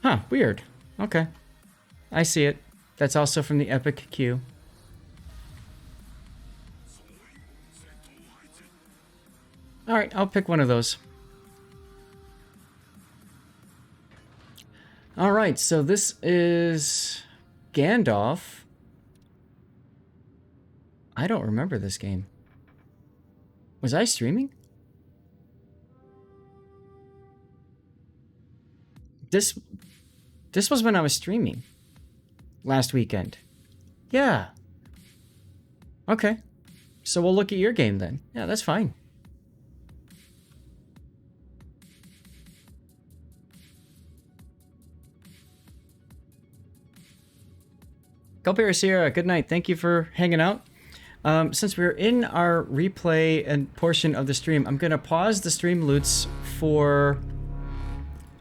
Huh, weird. Okay. I see it. That's also from the Epic queue. Alright, I'll pick one of those. Alright, so this is Gandalf. I don't remember this game. Was I streaming? This was when I was streaming. Last weekend. Yeah. Okay. So we'll look at your game then. Yeah, that's fine. Gulpera Sierra, good night. Thank you for hanging out. Since we're in our replay and portion of the stream, I'm going to pause the stream loots for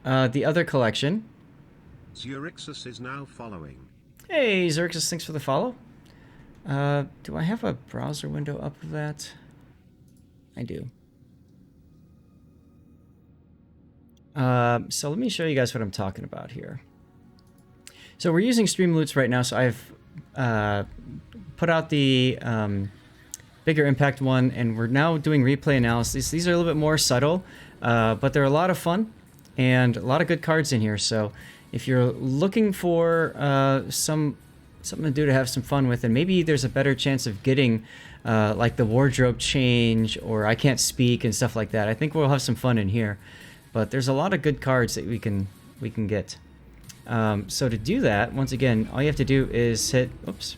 the other collection. Zurixus is now following. Hey, Zurixus, thanks for the follow. Do I have a browser window up of that? I do. So let me show you guys what I'm talking about here. So we're using Streamloots right now, so I've put out the bigger impact one, and we're now doing replay analysis. These are a little bit more subtle, but they're a lot of fun, and a lot of good cards in here. So if you're looking for something to do to have some fun with, and maybe there's a better chance of getting like the wardrobe change, or I can't speak and stuff like that, I think we'll have some fun in here. But there's a lot of good cards that we can get. So to do that, once again, all you have to do is hit, oops.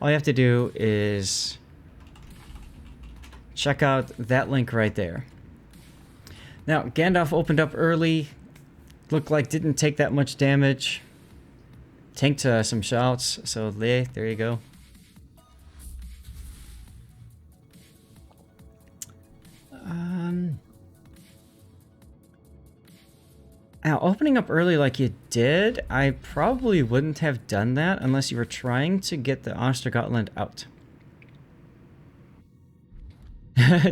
All you have to do is check out that link right there. Now, Gandalf opened up early, looked like didn't take that much damage. Tanked some shouts, so there you go. Now, opening up early like you did, I probably wouldn't have done that unless you were trying to get the Ostergotland out.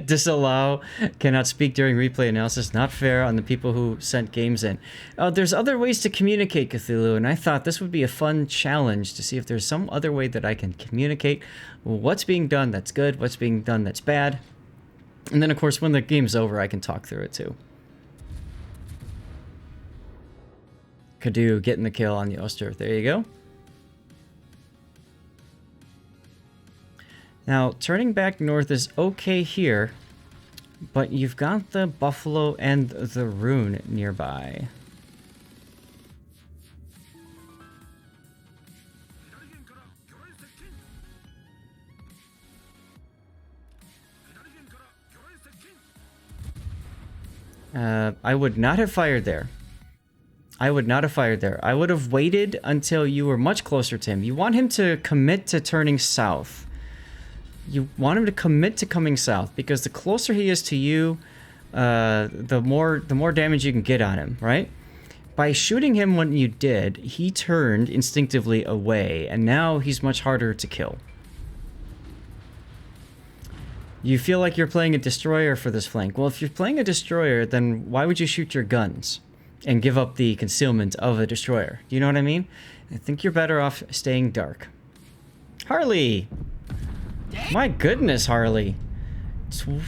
Disallow, cannot speak during replay analysis, not fair on the people who sent games in. There's other ways to communicate, Cthulhu, and I thought this would be a fun challenge to see if there's some other way that I can communicate what's being done that's good, what's being done that's bad. And then, of course, when the game's over, I can talk through it too. Kadu getting the kill on the Oster. There you go. Now, turning back north is okay here, but you've got the Buffalo and the Rune nearby. I would not have fired there. I would not have fired there. I would have waited until you were much closer to him. You want him to commit to turning south. You want him to commit to coming south, because the closer he is to you, the more damage you can get on him, right? By shooting him when you did, he turned instinctively away, and now he's much harder to kill. You feel like you're playing a destroyer for this flank. Well, if you're playing a destroyer, then why would you shoot your guns and give up the concealment of a destroyer? Do you know what I mean? I think you're better off staying dark. Harley! My goodness, Harley.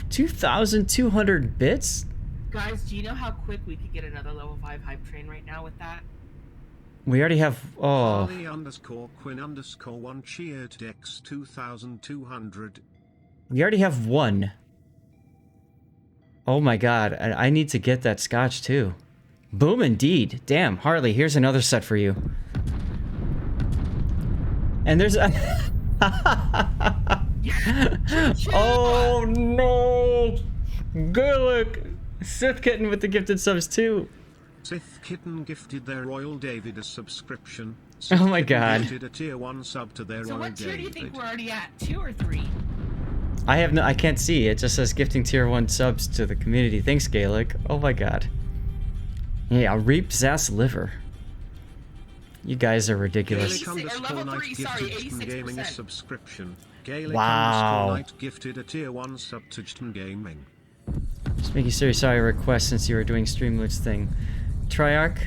2,200 bits? Guys, do you know how quick we could get another level 5 hype train right now with that? We already have... Oh. Harley _Quinn_1 cheered Dex 2,200. We already have one. Oh my god, I need to get that scotch too. Boom indeed. Damn, Harley, here's another set for you. And there's a... Oh no! Gurlick! Sith Kitten with the gifted subs too. Sith Kitten gifted their Royal David a subscription. Oh my god. Gifted a tier 1 sub to their So Royal what tier do you David. think we're already at? 2 or 3? I can't see. It just says gifting tier 1 subs to the community. Thanks, Gaelic. Oh my god. Yeah, Reap Zas Liver. You guys are ridiculous. Gaelic Level _Night 3, sorry, gifted Jtm Gaming a 86%. subscription. Gaelic Wow. _Night gifted a tier 1 sub to Jtm Gaming. Just making serious sorry request since you were doing Streamloots thing. Triarch,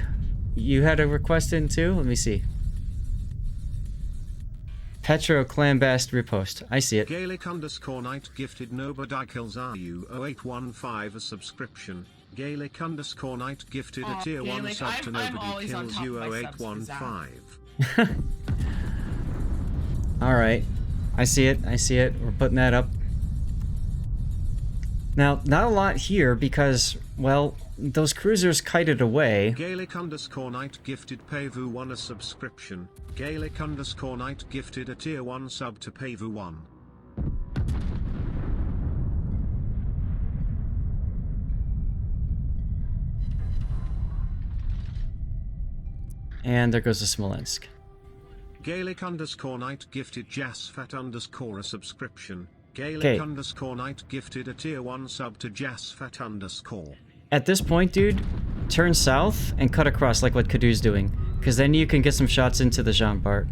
you had a request in too? Let me see. Petro Clambast repost. I see it. Gaelic_Knight gifted Nobodikils RU 0815 a subscription. Gaelic_Knight gifted a tier 1 Gaelic, sub to I'm Nobody always on Kills top You of my subs, 0815. Alright. I see it. I see it. We're putting that up. Now, not a lot here because, well, those cruisers kited away. Gaelic_Knight gifted Pavu 1 a subscription. Gaelic_Knight gifted a tier 1 sub to Pavu 1. And there goes the Smolensk. Gaelic_Knight gifted Jasfat_ a subscription. Gaelic_Knight gifted a tier 1 sub to Jasfat_. At this point, dude, turn south and cut across like what Kadu's doing. Because then you can get some shots into the Jean Bart.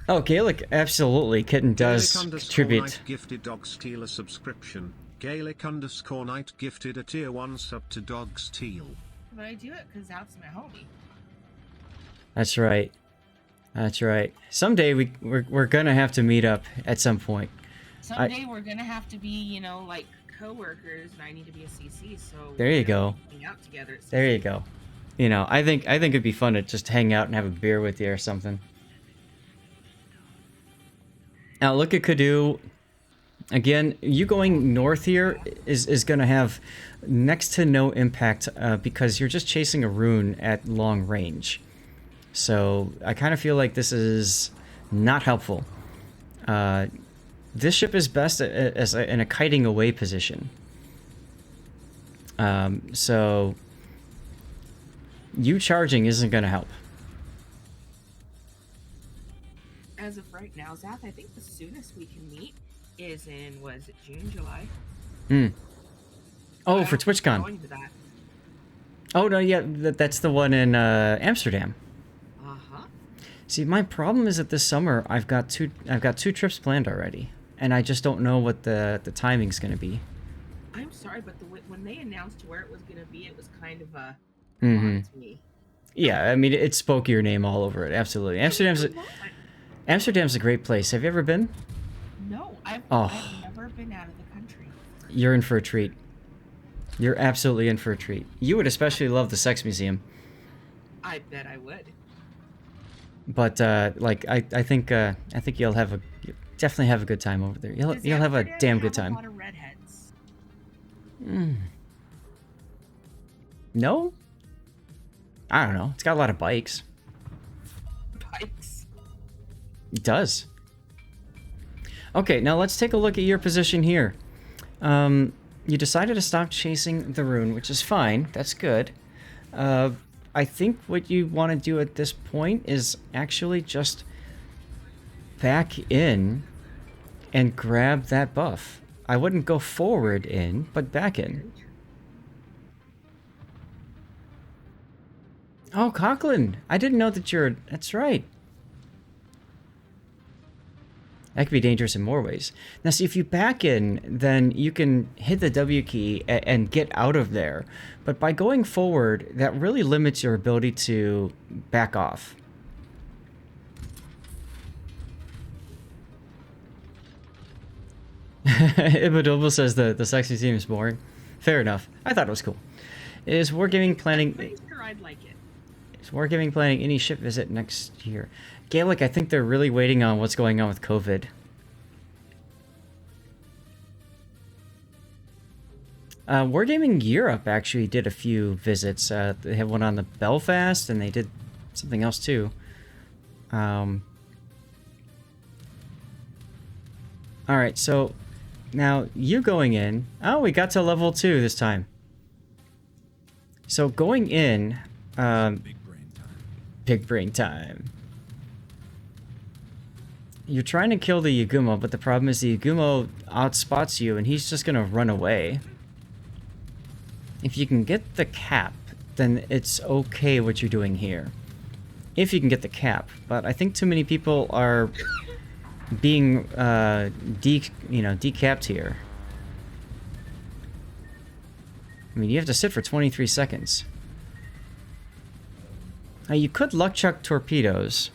Oh, Gaelic, absolutely. Kitten does contribute. Gaelic_Knight gifted Dogsteel a subscription. Gaelic_Knight gifted a tier 1 sub to Dogsteel. But I do it because that's my homie. That's right. That's right. Someday we're gonna have to meet up at some point. Someday we're gonna have to be, you know, like co-workers, and I need to be a CC. So there you go. Hang out together. There you go. You know, I think it'd be fun to just hang out and have a beer with you or something. Now look at Kadu. Again, you going north here is gonna have next to no impact because you're just chasing a rune at long range. So I kind of feel like this is not helpful. This ship is best in a kiting away position. So you charging isn't going to help. As of right now, Zath, I think the soonest we can meet is in, was it June, July? Oh, for TwitchCon. Going to that. Oh no, yeah, that's the one in Amsterdam. See, my problem is that this summer I've got two trips planned already, and I just don't know what the timing's going to be. I'm sorry, but when they announced where it was going to be, it was kind of a Mm-hmm. to me. Yeah, I mean, it spoke your name all over it. Absolutely, Amsterdam's a great place. Have you ever been? No, I've never been out of the country. You're in for a treat. You're absolutely in for a treat. You would especially love the Sex Museum. I bet I would. But like I think you'll definitely have a good time over there. You'll have a damn good time. A lot of redheads. No? I don't know. It's got a lot of bikes. Bikes. It does. Okay, now let's take a look at your position here. You decided to stop chasing the rune, which is fine. That's good. I think what you want to do at this point is actually just back in and grab that buff. I wouldn't go forward in, but back in. Oh, Coughlin! I didn't know that you're... That's right. That could be dangerous in more ways. Now, see, if you back in, then you can hit the W key and get out of there. But by going forward, that really limits your ability to back off. Ibadobel says the sexy team is boring. Fair enough. I thought it was cool. Is Wargaming planning... I'm pretty sure I'd like it. Is Wargaming planning any ship visit next year? Gaelic, I think they're really waiting on what's going on with COVID. Wargaming Europe actually did a few visits. They had one on the Belfast, and they did something else too. Alright, so now you going in... Oh, we got to level 2 this time. So going in... Big brain time. You're trying to kill the Yagumo, but the problem is the Yagumo outspots you, and he's just gonna run away. If you can get the cap, then it's okay what you're doing here. If you can get the cap, but I think too many people are being decapped here. I mean, you have to sit for 23 seconds. Now, you could luck chuck torpedoes.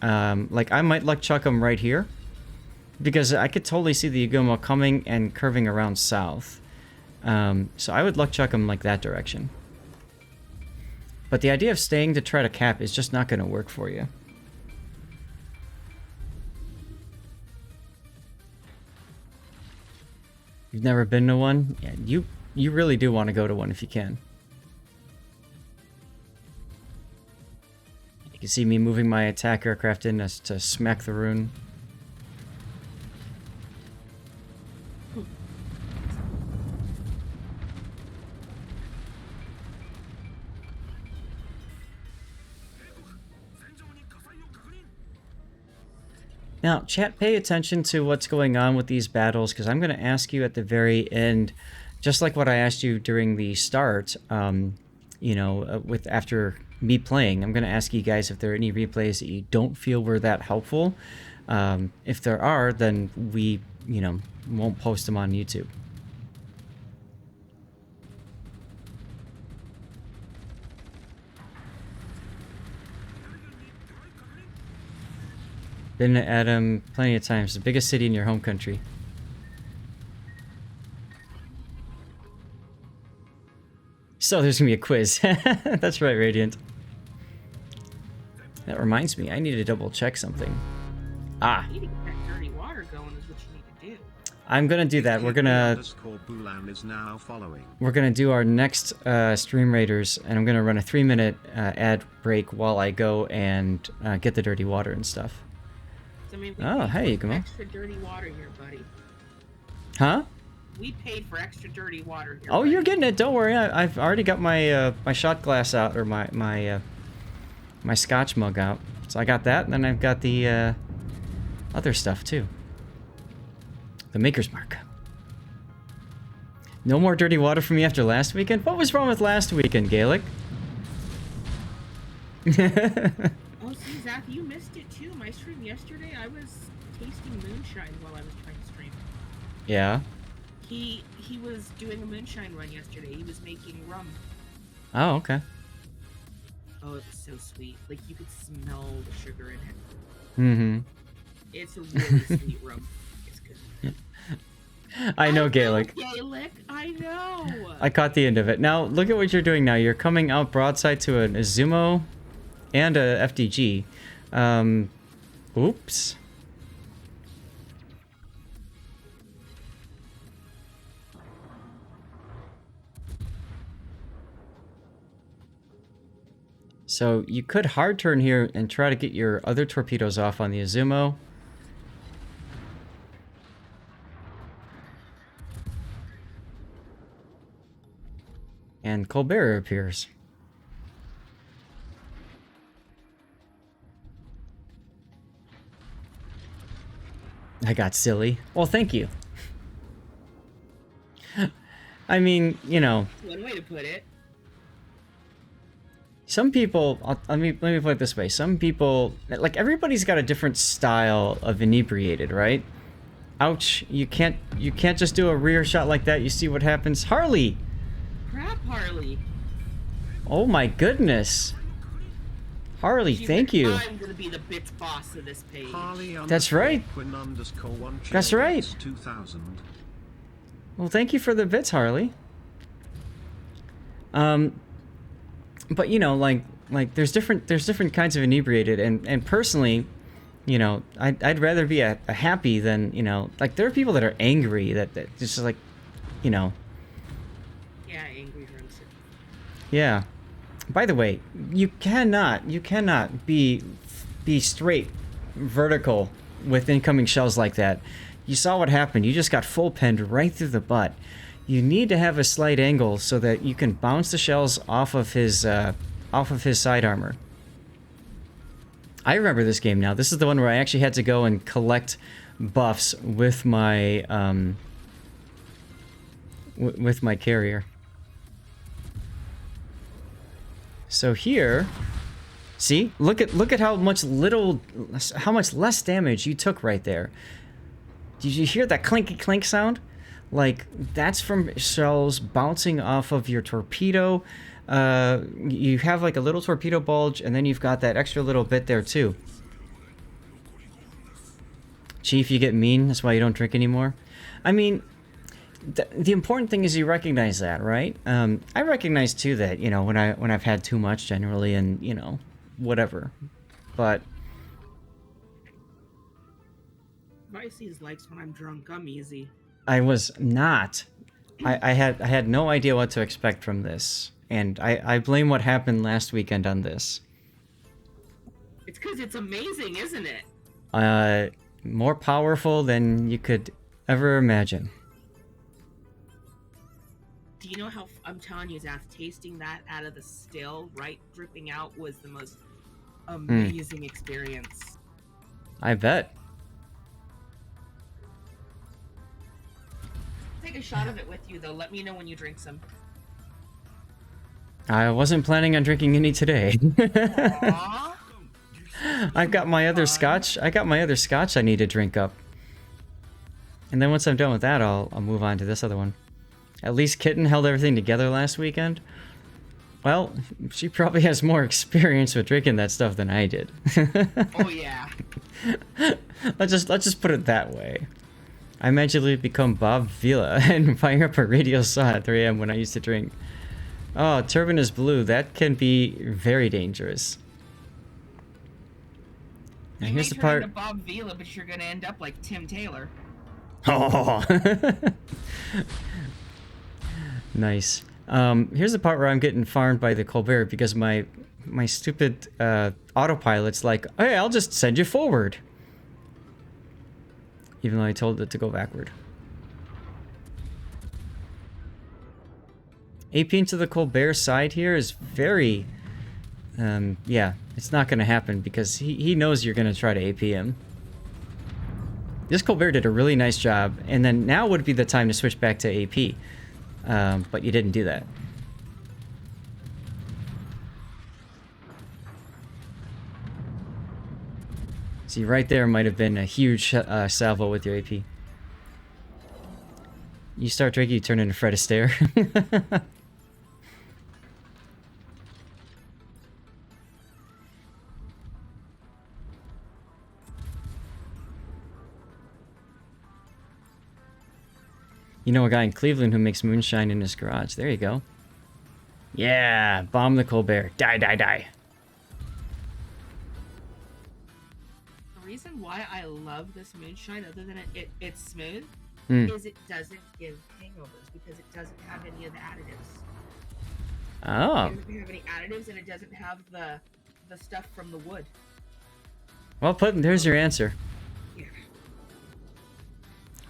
Like, I might luck chuck them right here. Because I could totally see the Yagumo coming and curving around south. So I would luck chuck them like that direction. But the idea of staying to try to cap is just not going to work for you. You've never been to one? Yeah, you really do want to go to one if you can. You can see me moving my attack aircraft in to smack the rune. Now, chat, pay attention to what's going on with these battles, because I'm going to ask you at the very end, just like what I asked you during the start, you know, after me playing, I'm going to ask you guys if there are any replays that you don't feel were that helpful. If there are, then we, you know, won't post them on YouTube. Been to Adam plenty of times. The biggest city in your home country. So there's gonna be a quiz. That's right, Radiant. That reminds me, I need to double check something. Ah. You need to get that dirty water going is what you need to do. I'm gonna do that. We're gonna do our next Stream Raiders, and I'm gonna run a 3-minute ad break while I go and get the dirty water and stuff. So, I mean, Oh, hey, you come on. extra dirty water here, buddy. Huh? We paid for extra dirty water here. Oh, buddy. you're getting it. Don't worry. I've already got my my shot glass out, or my Scotch mug out. So I got that, and then I've got the other stuff too. The Maker's Mark. No more dirty water for me after last weekend? What was wrong with last weekend, Gaelic? Oh, see, Zach, you missed it too. My stream yesterday, I was tasting moonshine while I was trying to stream. Yeah. He was doing a moonshine run yesterday. He was making rum. Oh, okay. Oh, it was so sweet. Like, you could smell the sugar in it. Mm-hmm. It's a really sweet rum. It's good. I know, Gaelic. Gaelic, I know. I caught the end of it. Now, look at what you're doing now. You're coming out broadside to an Izumo and a FDG. Oops. So you could hard turn here and try to get your other torpedoes off on the Izumo. And Colbert appears. I got silly. Well, thank you. I mean, you know. One way to put it. Some people, let me put it this way. Some people, like, everybody's got a different style of inebriated, right? Ouch! You can't just do a rear shot like that. You see what happens, Harley. Crap, Harley. Oh my goodness. Harley, thank you. I'm gonna be the bitch boss of this page. That's right. That's right. 2000. Well, thank you for the bits, Harley. But you know, like there's different kinds of inebriated, and personally, you know, I'd rather be a happy than, you know, like, there are people that are angry that just like, you know. Yeah, angry runs. Yeah. By the way, you cannot be straight vertical with incoming shells like that. You saw what happened. You just got full penned right through the butt. You need to have a slight angle so that you can bounce the shells off of his side armor. I remember this game now. This is the one where I actually had to go and collect buffs with my with my carrier. So here, see, look at how much less damage you took right there. Did you hear that clinky clink sound? Like, that's from shells bouncing off of your torpedo. You have like a little torpedo bulge, and then you've got that extra little bit there too. Chief, you get mean. That's why you don't drink anymore. I mean, the important thing is you recognize that, right? I recognize too that, you know, when I've had too much generally, and you know, whatever. But Vices likes when I'm drunk. I'm easy. I was not. I had no idea what to expect from this, and I blame what happened last weekend on this. It's because it's amazing, isn't it? More powerful than you could ever imagine. Do you know how I'm telling you, Zaf, tasting that out of the still, right, dripping out, was the most amazing experience. I bet. Take a shot of it with you, though. Let me know when you drink some. I wasn't planning on drinking any today. Aww. I've got my other scotch. I got my other scotch I need to drink up. And then once I'm done with that, I'll move on to this other one. At least Kitten held everything together last weekend. Well, she probably has more experience with drinking that stuff than I did. Oh yeah. Let's just put it that way. I magically become Bob Vila and fire up a radio saw at 3 a.m. when I used to drink. Oh, turban is blue. That can be very dangerous. Now, here's the part. You may turn into Bob Vila, but you're gonna end up like Tim Taylor. Oh. Nice. Here's the part where I'm getting farmed by the Colbert because my stupid autopilot's like, hey, I'll just send you forward. Even though I told it to go backward. AP into the Colbert side here is very... yeah, it's not going to happen because he knows you're going to try to AP him. This Colbert did a really nice job, and then now would be the time to switch back to AP. But you didn't do that. See, right there might have been a huge salvo with your AP. You start drinking, you turn into Fred Astaire. You know a guy in Cleveland who makes moonshine in his garage. There you go. Yeah, bomb the Colbert. Die, die, die. The reason why I love this moonshine, other than it's smooth, is it doesn't give hangovers because it doesn't have any of the additives. Oh. It doesn't have any additives, and it doesn't have the stuff from the wood. Well, there's your answer. Yeah.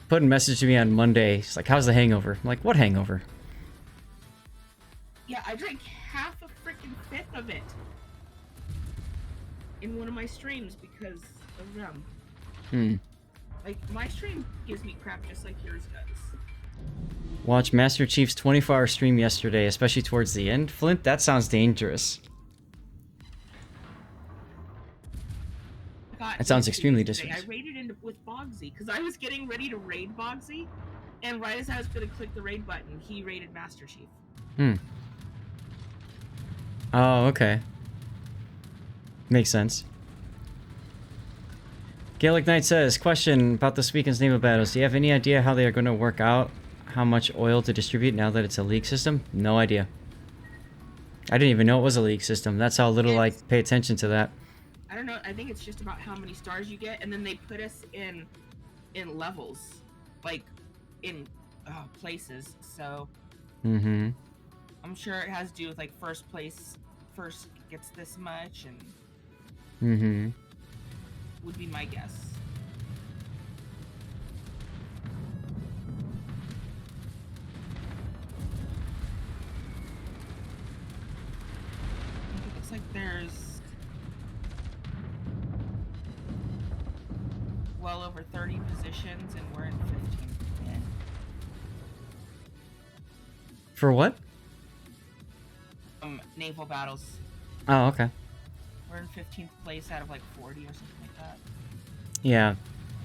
Putin messaged me on Monday. He's like, how's the hangover? I'm like, what hangover? Yeah, I drank half a freaking fifth of it in one of my streams because of them. Like, my stream gives me crap just like yours does. Watch Master Chief's 24-hour stream yesterday, especially towards the end. Flint, that sounds dangerous. That sounds extremely disrespectful. I raided in with Bogsy because I was getting ready to raid Bogsy, and right as I was going to click the raid button, he raided Master Chief. Oh, okay. Makes sense. Gaelic Knight says, question about this weekend's naval battles. Do you have any idea how they are going to work out how much oil to distribute now that it's a league system? No idea. I didn't even know it was a league system. That's how little I pay attention to that. I don't know. I think it's just about how many stars you get, and then they put us in levels, like in places. So I'm sure it has to do with like first gets this much, and would be my guess. It looks like there's well over 30 positions, and we're in 15th. For what? Naval battles. Oh, okay. We're in 15th place out of like 40 or something like that. Yeah.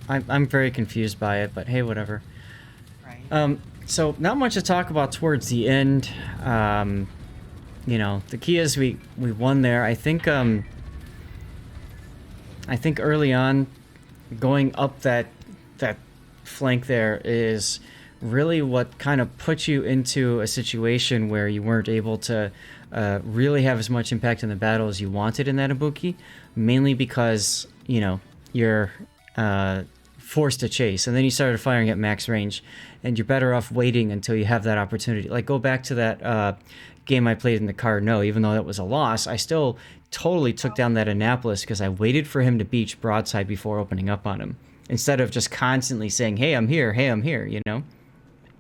I'm very confused by it, but hey, whatever. Right. So not much to talk about towards the end. You know, the key is we won there. I think early on, going up that flank there is really what kind of put you into a situation where you weren't able to really have as much impact in the battle as you wanted in that Ibuki, mainly because, you know, you're forced to chase, and then you started firing at max range, and you're better off waiting until you have that opportunity. Like, go back to that game I played in the car. No, even though that was a loss, I still totally took down that Annapolis because I waited for him to beach broadside before opening up on him, instead of just constantly saying, hey, I'm here, you know?